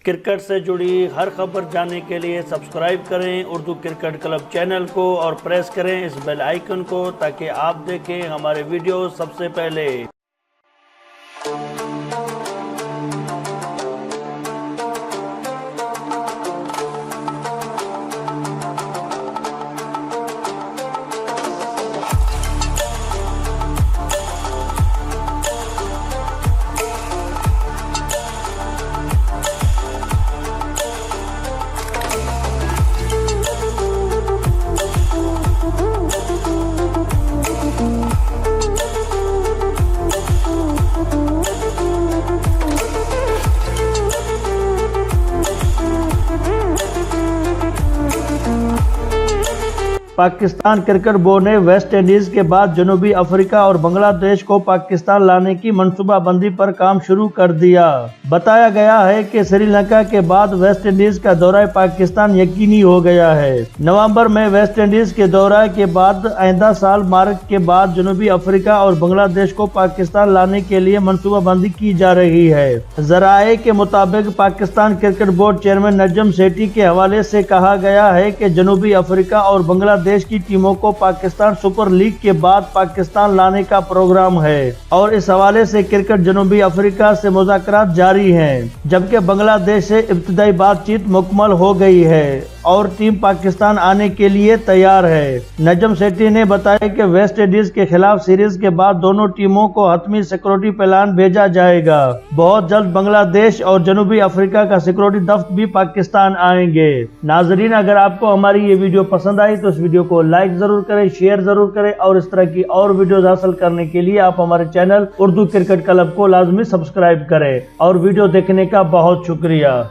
Cricket से जुड़ी हर खबर जानने के लिए सब्सक्राइब करें उर्दू क्रिकेट क्लब चैनल को और प्रेस करें इस बेल आइकन को, ताकि आप देखें हमारे वीडियो सबसे पहले। पाकिस्तान क्रिकेट बोर्ड ने वेस्ट इंडीज के बाद जनूबी अफ्रीका और बांग्लादेश को पाकिस्तान लाने की मंसूबाबंदी पर काम शुरू कर दिया। बताया गया है कि श्रीलंका के बाद वेस्ट इंडीज का दौरा पाकिस्तान यकीनी हो गया है। नवंबर में वेस्ट इंडीज के दौरा के बाद आइंदा साल मार्च के बाद जनूबी अफ्रीका और बांग्लादेश को पाकिस्तान लाने के लिए मंसूबाबंदी की जा रही है। जराये के मुताबिक Pakistan cricket board chairman Najam Sethi के हवाले से कहा गया है कि जनूबी अफ्रीका और बांग्लादेश देश की टीमों को पाकिस्तान सुपर लीग के बाद पाकिस्तान लाने का प्रोग्राम है और इस हवाले से क्रिकेट जनूबी अफ्रीका से मुज़ाकरात जारी हैं, जबकि बांग्लादेश से इब्तिदाई बातचीत मुकम्मल हो गई है और टीम पाकिस्तान आने के लिए तैयार है। नजम सेठी ने बताया कि वेस्ट इंडीज के खिलाफ सीरीज के बाद दोनों टीमों को हतमी सिक्योरिटी प्लान भेजा जाएगा। बहुत जल्द बांग्लादेश और जनूबी अफ्रीका का सिक्योरिटी दफ्तर भी पाकिस्तान आएंगे। नाजरीन, अगर आपको हमारी ये वीडियो पसंद आई तो इस वीडियो को लाइक जरूर करें, शेयर जरूर करें और इस तरह की और वीडियोस हासिल करने के लिए आप हमारे चैनल उर्दू क्रिकेट क्लब को लाजमी सब्सक्राइब करें। और वीडियो देखने का बहुत शुक्रिया।